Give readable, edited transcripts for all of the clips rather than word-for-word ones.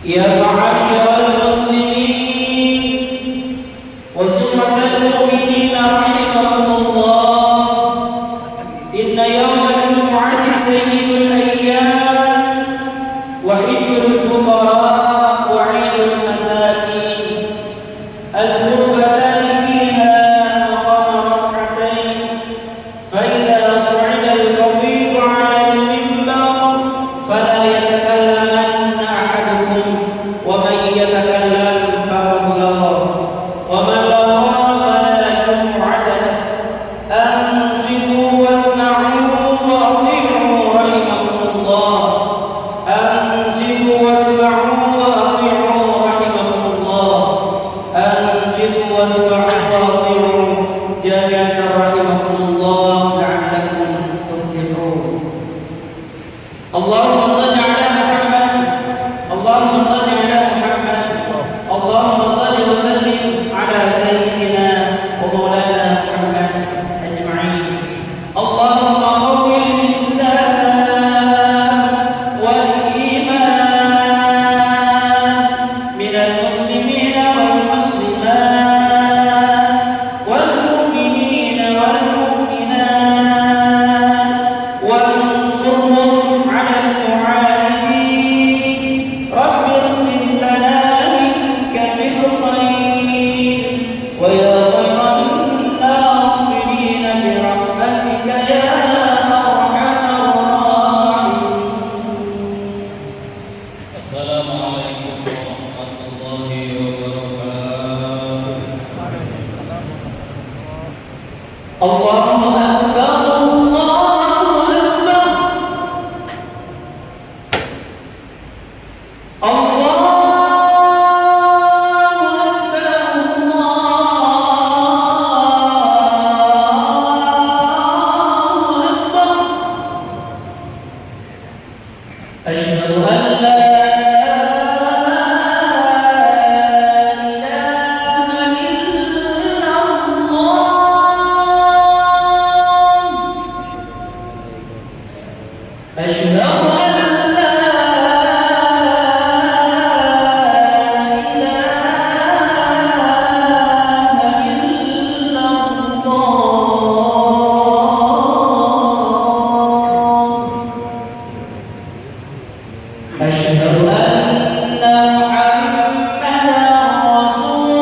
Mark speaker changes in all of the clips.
Speaker 1: يا معاشر المسلمين وزمرة المؤمنين رحمكم الله، إن يوم الجمعة سيد الأيام وعيد الفقراء وعيد المساكين، القربتان فيها مقام ركعتين، فإذا صعد الخطيب على المنبر فلا يتكلمن أحدكم، ومن يتكلم فقد لغى، ومن لغى فلا جمعة له. أنصتوا واسمعوا وأطيعوا رحمكم الله. أنصتوا واسمعوا وأطيعوا رحمكم الله. أنصتوا واسمعوا وأطيعوا جميعا رحمكم الله لعلكم تفلحون. اللهم صل على محمد، اللهم صل على محمد، اللهم صل وسلم على سيدنا ومولانا محمد أجمعين. اللهم قوي الإسلام والإيمان من المسلمين والمسلمات والمؤمنين والمؤمنات، وانصرهم على المعاندين. رب اختم لنا منك بالخير، ويا خير الناصرين برحمتك يا أرحم الراحمين.
Speaker 2: السلام عليكم ورحمة الله وبركاته.
Speaker 1: الله أكبر، الله أكبر، الله أكبر، الله أكبر. أشهد أن لا إله إلا الله. أشهد أن لا إله إلا الله. أشهد أن محمدا رسول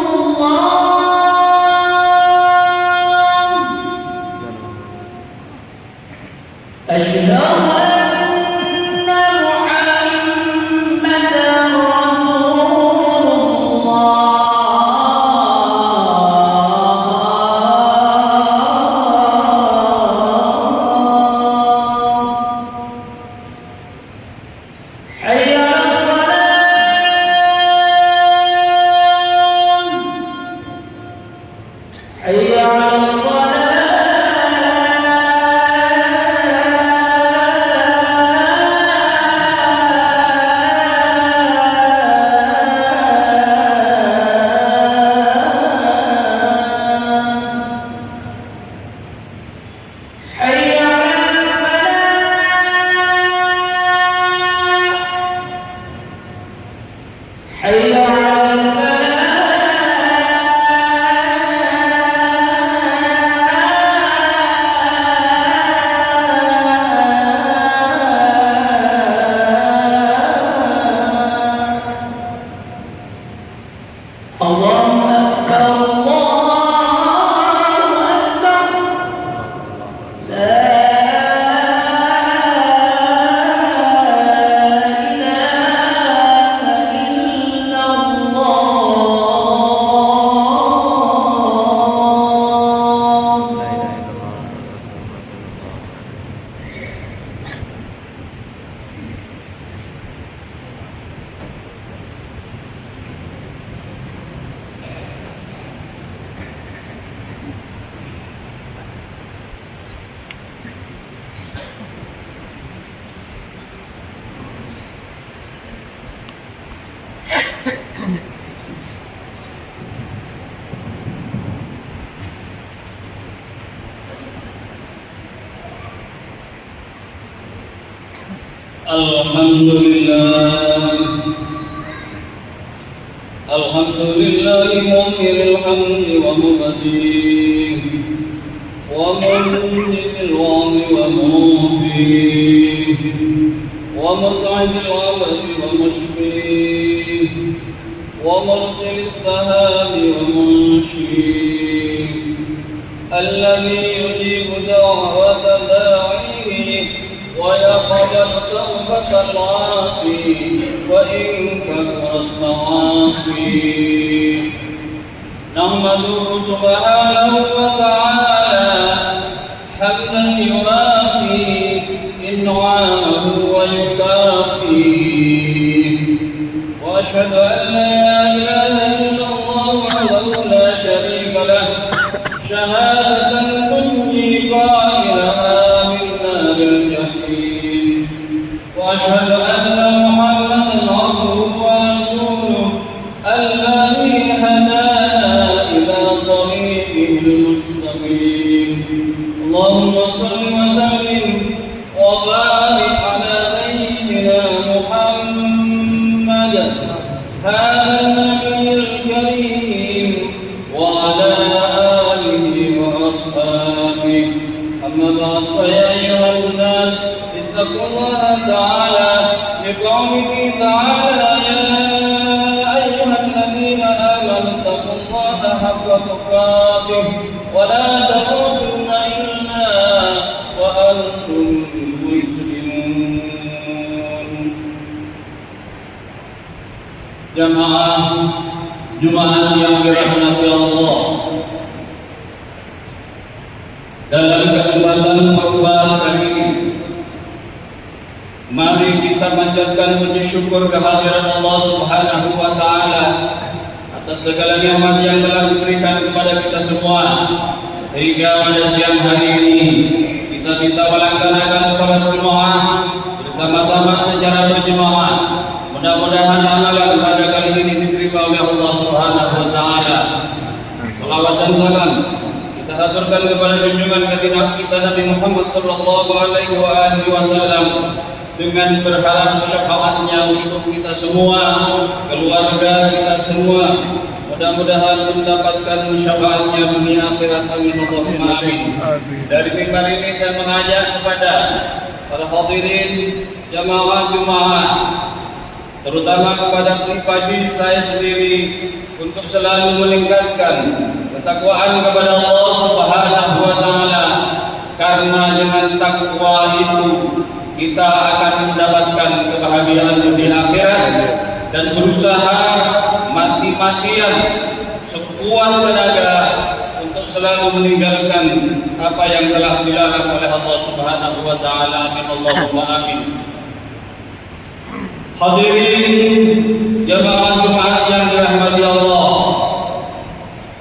Speaker 1: الله. أشهد أن محمدا رسول الله.
Speaker 2: الحمد لله مؤمن الحمد ومبديه ومنجد الوعد وموفيه ومسعد العبد ومشفيه ومرسل السحاب ومنشيه الذي يجيب دعوة داعيه ويقبل توبة العاصي وإن كثرت معاصيه نحمده سبحانه وتعالى حمدا يوافي إنعامه ويكافيه وأشهد أن لا إله إلا الله وحده لا شريك له شهادة تنجي قائلها من نار الجحيم وأشهد أن محمدا عبده ورسوله الذي هدانا إلى طريقه المستقيم اللهم صل وسلم وبارك على سيدنا محمد هذا النبي الكريم وعلى آله وأصحابه أما بعد فيا أيها الناس اتقوا الله تعالى لقوله تعالى يا أيها الذين آمنوا اتقوا الله حق تقاته ولا تموتن إلا وأنتم مسلمون. Jamaah Jumat yang dirahmati Allah, dalam kesempatan khutbah kali ini mari kita panjatkan puji syukur kehadiran Allah Subhanahu wa taala atas segala nikmat yang telah diberikan kepada kita semua, sehingga pada siang hari ini kita bisa melaksanakan salat Jumat bersama-sama secara berjemaah. Mudah-mudahan amalan pada kali ini diterima oleh Allah Subhanahu wa taala. Salawat dan salam kita haturkan kepada junjungan kita Nabi Muhammad sallallahu alaihi wasallam dengan berharap syafaatnya untuk kita semua, keluarga kita semua. Mudah-mudahan mendapatkan syafaatnya dunia akhirat. Amin Allahumma amin. Dari mimbar ini saya mengajak kepada para hadirin jamaah Jumat, terutama kepada pribadi saya sendiri, untuk selalu meningkatkan ketakwaan kepada Allah Subhanahu wa taala, karena dengan takwa itu kita akan mendapatkan kebahagiaan di akhirat, dan berusaha mati-matian sekuat tenaga untuk selalu meninggalkan apa yang telah dilarang oleh Allah Subhanahu wa taala. Amin Allahumma amin. Hadirin jamaah Jumat yang dirahmati Allah,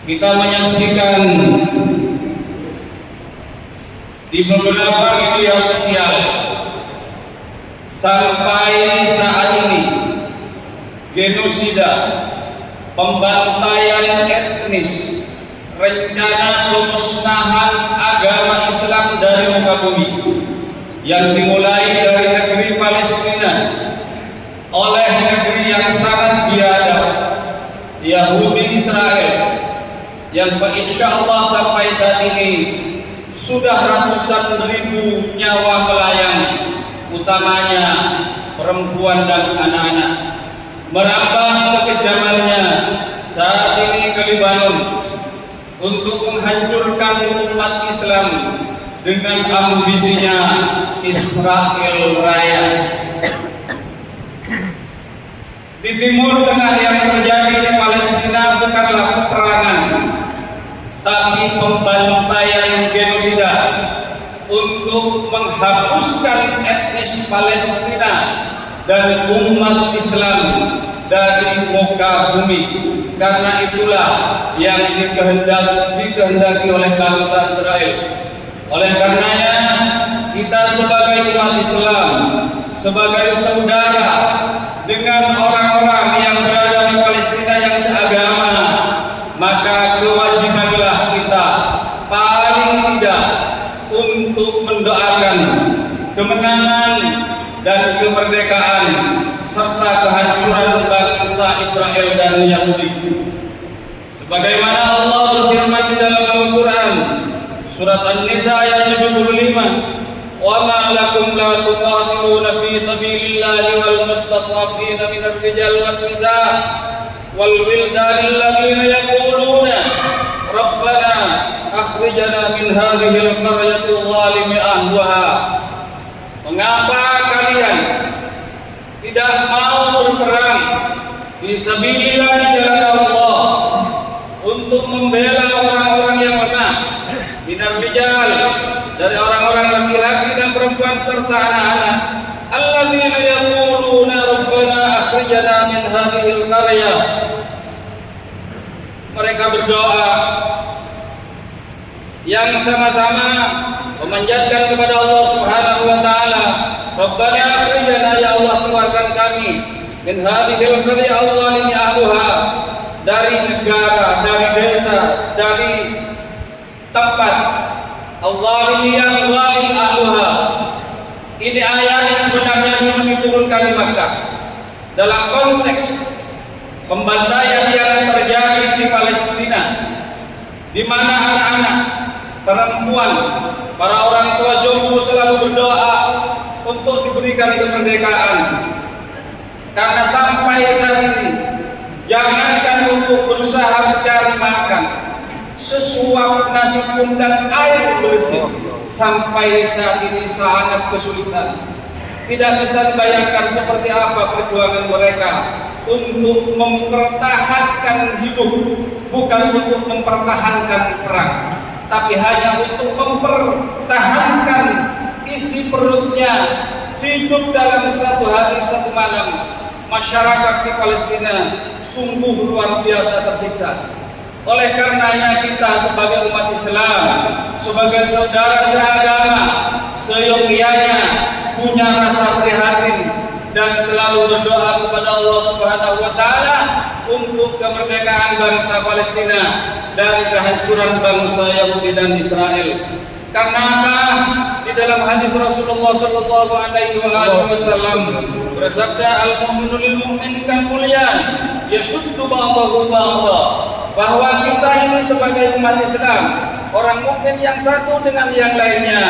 Speaker 2: kita menyaksikan di beberapa media sosial sampai saat ini genosida, pembantaian etnis, rencana pemusnahan agama Islam dari muka bumi yang dimulai dari negeri Palestina oleh negeri yang sangat biadab, Yahudi Israel, yang insyaallah sampai saat ini sudah ratusan ribu nyawa melayang, utamanya perempuan dan anak-anak. Merambah kekejamannya saat ini ke Lebanon untuk menghancurkan umat Islam dengan ambisinya Israel Raya. Di Timur Tengah yang terjadi di Palestina bukanlah peperangan, tapi pembantaian genosida untuk menghapuskan etnis Palestina dan umat Islam dari muka bumi. Karena itulah yang dikehendaki oleh bangsa Israel. Oleh karenanya kita sebagai umat Islam, sebagai saudara dengan orang-orang yang berada di Palestina yang seagama, maka kewajibanlah kita paling tidak untuk mendoakan kemenangan dan kemenangan kemerdekaan serta kehancuran bangsa Israel dan Yahudi. Sebagaimana Allah berfirman di dalam Al-Quran surat An-Nisa ayat 75, وَمَا لَكُمْ لَا تُقَاتِلُونَ فِي سَبِيلِ اللَّهِ وَالْمُسْتَضْعَفِينَ مِنَ الرِّجَالِ وَالنِّسَاءِ وَالْوِلْدَانِ الَّذِينَ يَقُولُونَ رَبَّنَا أَخْرِجْنَا مِنْ هَذِهِ الْقَرْيَةِ الظَّالِمِ أَهْلُهَا. Mengapa kalian tidak mau berperang fi sabilillah di jalan Allah untuk membela orang-orang yang lemah, minar rijal, dari orang-orang laki-laki dan perempuan serta anak-anak, alladzina yaquluna rabbana akhrijna min hadhil qaryah. Mereka berdoa yang sama-sama memanjatkan kepada Allah Subhanahu wa taala, rabbana akhrijna, ya Allah keluarkan kami, min hadhil qaryah al-zalimi ahluha, dari negara, dari desa, dari tempat Allah ini yang zalim ahluha. Ini ayat sebenarnya dulu diturunkan di Makkah dalam konteks pembantaian yang terjadi di Palestina, di mana anak-anak, perempuan, para orang tua jomblo selalu berdoa untuk diberikan kemerdekaan. Karena sampai saat ini, jangankan untuk berusaha mencari makan, sesuap nasi pun dan air bersih sampai saat ini sangat kesulitan. Tidak bisa dibayangkan seperti apa perjuangan mereka untuk mempertahankan hidup, bukan untuk mempertahankan perang, tapi hanya untuk mempertahankan isi perutnya, hidup dalam satu hari satu malam. Masyarakat di Palestina sungguh luar biasa tersiksa. Oleh karenanya kita sebagai umat Islam, sebagai saudara seagama, seyogianya punya rasa prihatin dan selalu berdoa kepada Allah Subhanahu wa taala untuk kemerdekaan bangsa Palestina dan kehancuran bangsa Yahudi dan Israel. Karena apa? Di dalam hadis Rasulullah sallallahu alaihi wasallam bersabda, al-mu'minu lil mu'min kal bunyan yashuddu ba'dahu ba'dha, bahwa kita ini sebagai umat Islam, orang mukmin yang satu dengan yang lainnya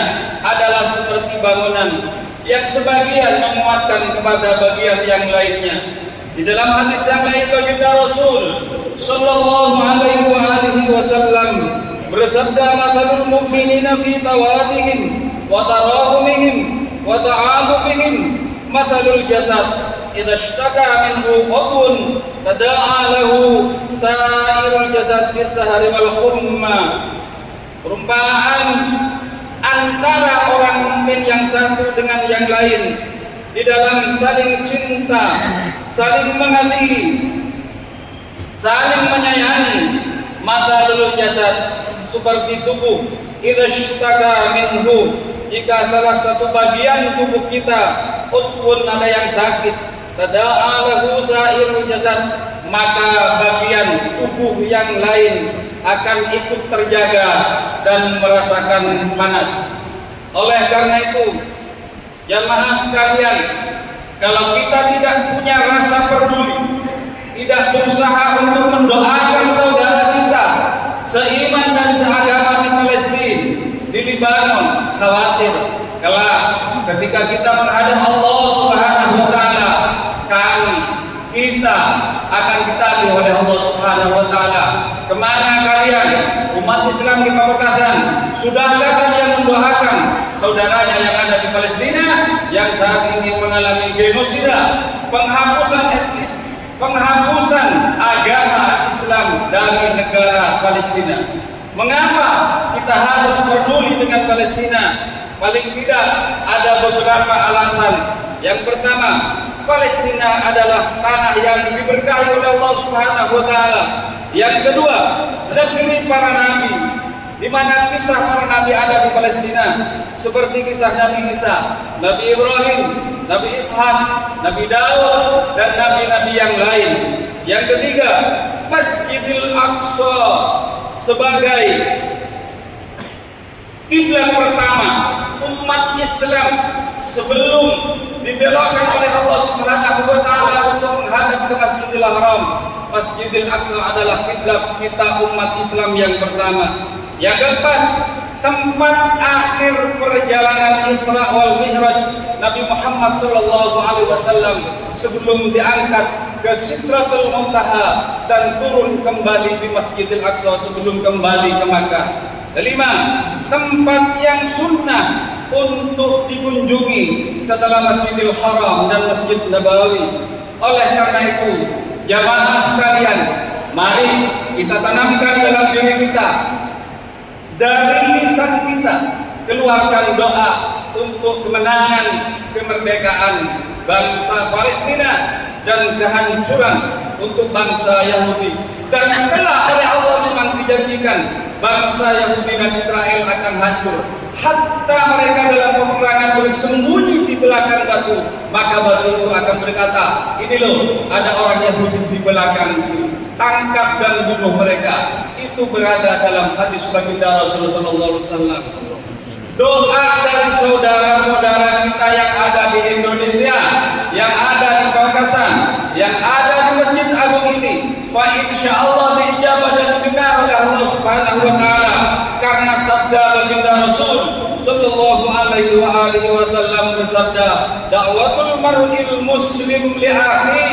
Speaker 2: adalah seperti bangunan yang sebagian menguatkan kepada bagian yang lainnya. Di dalam hadis yang lain baginda Rasul sallallahu alaihi wasallam bersabda, mathalul mu'minina fi tawadihim wa tarahumihim wa ta'abufihim mathalul jasad idza ishtaka minhu udhun tada'a lahu sa'irul jasad bis-sahari wal humma. Perumpamaan antara orang mukmin yang satu dengan yang lain di dalam saling cinta, saling mengasihi, saling menyayangi. Mathalul jasad, seperti tubuh, idza ishtaka minhu, jika salah satu bagian tubuh kita udhun, ada yang sakit, tada'a lahu sa'irul jasad, maka bagian tubuh yang lain akan ikut terjaga dan merasakan panas. Oleh karena itu, jamaah sekalian, kalau kita tidak punya rasa peduli, tidak berusaha untuk mendoakan saudara kita seiman dan seagama di Palestina, di Libanon, khawatir kelak ketika kita menghadap Allah Subhanahu wa taala, kita akan ditagih oleh Allah Subhanahu wa taala. Kemana kalian umat Islam di Pamekasan? Sudahkah kalian mendoakan saudaranya yang ada di Palestina yang saat ini mengalami genosida, penghapusan etnis, penghapusan agama Islam dari negara Palestina? Mengapa kita harus peduli dengan Palestina? Paling tidak ada beberapa alasan. Yang pertama, Palestina adalah tanah yang diberkahi oleh Allah Subhanahu wa taala. Yang kedua, negeri para nabi, di mana kisah para nabi ada di Palestina, seperti kisah Nabi Isa, Nabi Ibrahim, Nabi Ishak, Nabi Daud, dan nabi-nabi yang lain. Yang ketiga, Masjidil Aqsa sebagai kiblat pertama umat Islam sebelum dibelokkan oleh Allah Subhanahu wa taala untuk menghadap ke Masjidil Haram. Masjidil Aqsa adalah kiblat kita umat Islam yang pertama. Yang keempat, tempat akhir perjalanan Isra wal Mi'raj Nabi Muhammad sallallahu alaihi wasallam sebelum diangkat ke Sidratul Muntaha dan turun kembali di Masjidil Aqsa sebelum kembali ke Makkah. Kelima, tempat yang sunnah untuk dikunjungi setelah Masjidil Haram dan Masjid Nabawi. Oleh karena itu, jamaah sekalian, mari kita tanamkan dalam diri kita, dari lisan kita keluarkan doa untuk kemenangan kemerdekaan bangsa Palestina dan kehancuran untuk bangsa Yahudi. Dan setelah oleh Allah memang dijanjikan bangsa Yahudi dan Israel akan hancur, hatta mereka dalam peperangan bersembunyi di belakang batu, maka batu itu akan berkata, ini loh ada orang Yahudi di belakang itu, tangkap dan bunuh mereka. Itu berada dalam hadis baginda Rasulullah SAW. Doa dari saudara-saudara kita yang ada di Indonesia, yang ada di Pamekasan, yang ada di Masjid Agung ini, fa insyaallah diijabah dan didengar oleh Allah Subhanahu wa taala, karena sabda baginda Rasul sallallahu alaihi wasallam bersabda, da'watul mar'il muslim li akhi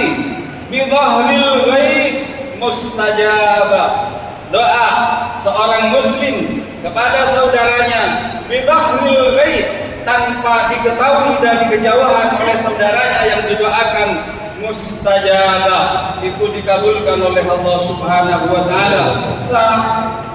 Speaker 2: bi dhahril ghaib mustajabah. Doa seorang muslim kepada saudaranya bi dhahril ghaib, tanpa diketahui dari kejauhan oleh saudaranya yang didoakan, mustajabah, itu dikabulkan oleh Allah Subhanahu wa taala.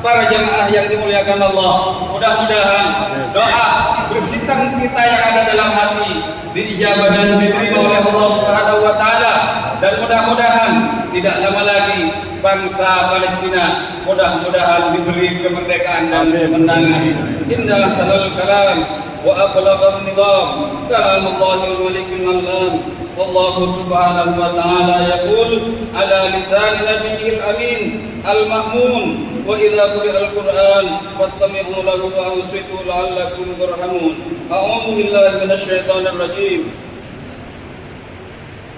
Speaker 2: Para jemaah yang dimuliakan Allah, mudah-mudahan doa bersihkan kita yang ada dalam hati diijabah dan diterima oleh Allah Subhanahu wa taala, dan mudah-mudahan tidak lama lagi bangsa Palestina mudah-mudahan diberi kemerdekaan dan kemenangan. Inna salal kalam wa ablaghan nizam kalamallahil malikil alam. Wallahu subhanahu wa ta'ala yaqul ala lisan nabiyil amin al-ma'mun wa idza quri'al qur'an fastami'u lahu wa ansitu la'allakum turhamun. A'udzu billahi minasy syaithanir rajim.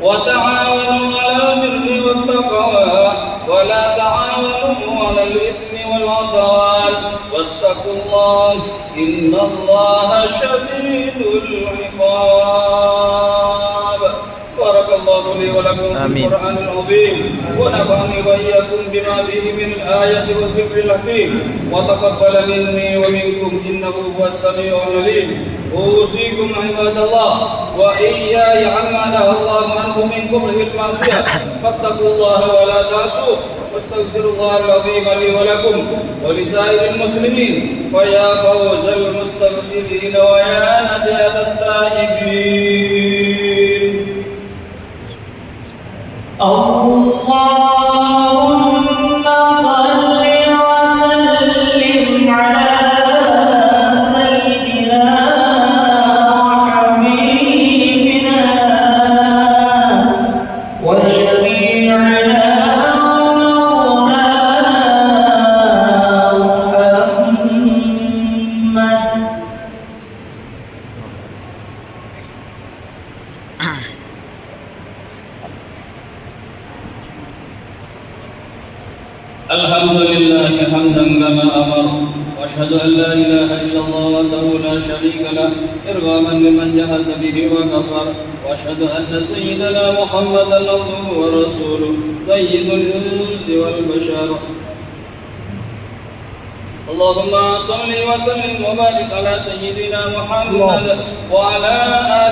Speaker 2: Wa ta'awanu 'alal birri wat taqwa wa la ta'awanu 'alal ithmi wal 'udwan wattaqullaha innallaha syadidul 'iqab. Barakallahu li wa lakum fil Qur'anil 'azim wa nafa'ani wa iyyakum bima fihi min al-ayati wa dhikril hakim wa taqabbal minni wa minkum innahu huwas samii'ul 'alim. Usikum 'ibadallah wa iyaya 'amma nahallahu anhu min qubhil ma'siyah fattaqullaha wa la ta'suh wastaghfirullahal 'azim li wa lakum wa li sa'iril muslimin fa ya fawzal mustaghfirin wa ya najatat taibin.
Speaker 1: Allahumma salli wa sallim ala sayyidina wa habibina wa syafi'ina Muhammad.
Speaker 2: Alhamdulillah hamdan kama amar wa ashhadu an la ilaha illallah wahdahu la syarika lah irghaman liman jahada bihi wa kafar wa ashhadu anna sayyidana Muhammadan abduhu wa rasuluh sayyidul insi wal bashar. Allahumma salli wa sallim wa barik ala sayyidina Muhammad wa ala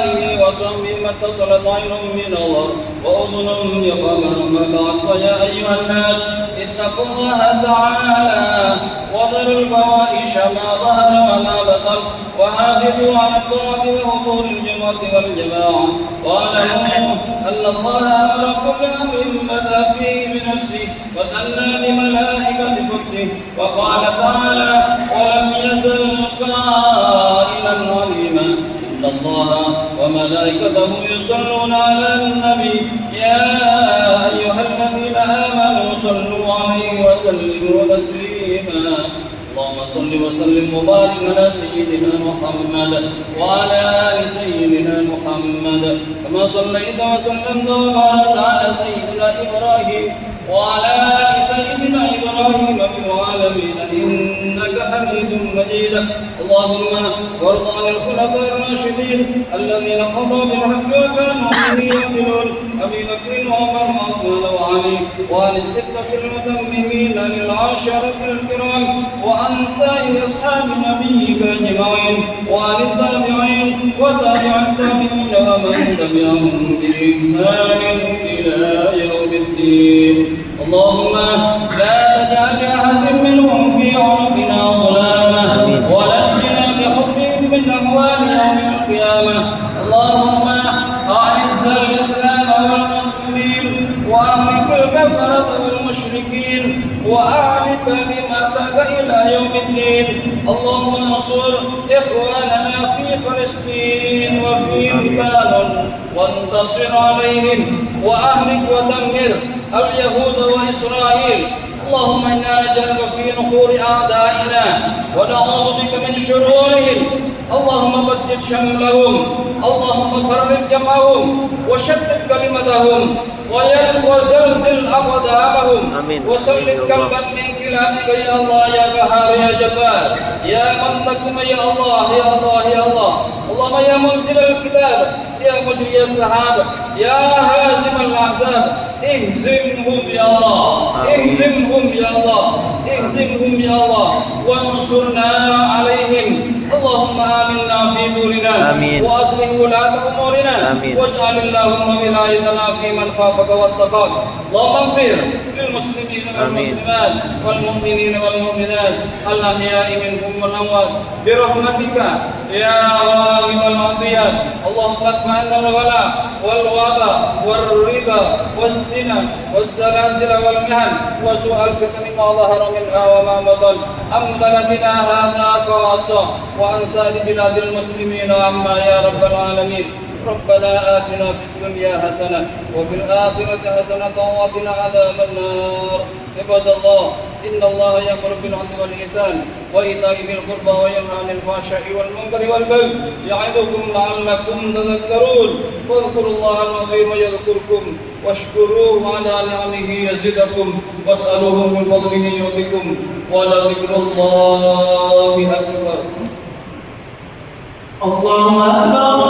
Speaker 2: alihi wa sahbihi mattasalat aynun min Allah wa udhunun bi khabar ma ba'd fa ya ayyuhan nas ittaqullaha ta'ala wa dharul fawahisha ma dhahara wa ma batan wa hafidhu 'ala at-ta'ati wa huduril jama'ati wal jama'ah wa alamu anna Allah amarakum bimma fihi min nafsihi wa tanna bi malaikati qudsihi wa qala ta'ala ولم يزل قائلا عليما إن الله وملائكته يصلون على النبي يا أيها الذين آمنوا صلوا عليه وسلموا تسليما اللهم صل وسلم وبارك على سيدنا محمد وعلى آل سيدنا محمد كما صليت وسلمت وباركت على سيدنا إبراهيم وعلى آل سيدنا إبراهيم في العالمين إنك حميد مجيد. اللهم وارض عن الخلفاء الراشدين الذين قضوا بالحق وكانوا به يعدلون أبي بكر وعمر وعثمان وعلي وعن الستة المتممين للعشرة الكرام وعن سائر أصحاب نبيك أجمعين وعن التابعين وتابع التابعين ومن تبعهم بإحسان إلى يوم الدين. اللهم لا تجعل لأحد منهم في عنقنا غلاما ونجنا بحبهم من أهوال يوم القيامة. اللهم أعز الإسلام والمسلمين وأهلك الكفرة والمشركين وأعل كلمتك إلى يوم الدين. اللهم انصر إخواننا في فلسطين وفي لبنان وانتصر عليهم وأهلك ودمر اليهود وإسرائيل. اللهم إنا نجعلك في نحور أعدائنا ونعوذ بك من شرورهم. اللهم بدد شملهم، اللهم فرق جمعهم وشتت كلمتهم وزلزل أقدامهم وسلط كلبا من كلابك يا الله يا قهار يا جبار يا من تكم يا الله يا الله يا الله. اللهم يا منزل الكتاب يا مجري السحاب يا هازم الأحزاب اهزمهم يا الله اهزمهم يا الله اهزمهم يا الله وانصرنا عليهم. اللهم آمنا في دورنا وأصلح ولاة أمورنا واجعل اللهم ولايتنا في من خافك واتقاك. اللهم اغفر للمسلمين والمسلمات والمؤمنين والمؤمنات الأحياء منهم والأموات برحمتك يا غالب العطيات. اللهم ادفع عنا الغلاء والوباء والربا والزنا والزلازل والمهن وسوء الفتن ما ظهر منها وما بطن عن بلدنا هذا خاصة وعن سائر بلاد المسلمين عما يا رب العالمين. ربنا آتنا في الدنيا حسنة وفي الآخرة حسنة وقنا عذاب النار. عباد الله إن الله يأمر بالعدل والإحسان وإيتاء ذي القربى وينهى عن الفحشاء والمنكر والبغي يعظكم لعلكم تذكرون. فاذكروا الله العظيم يذكركم واشكروه على نعمه يزدكم واسألوه من فضله يؤتكم ولذكر الله أكبر.
Speaker 1: الله أكبر.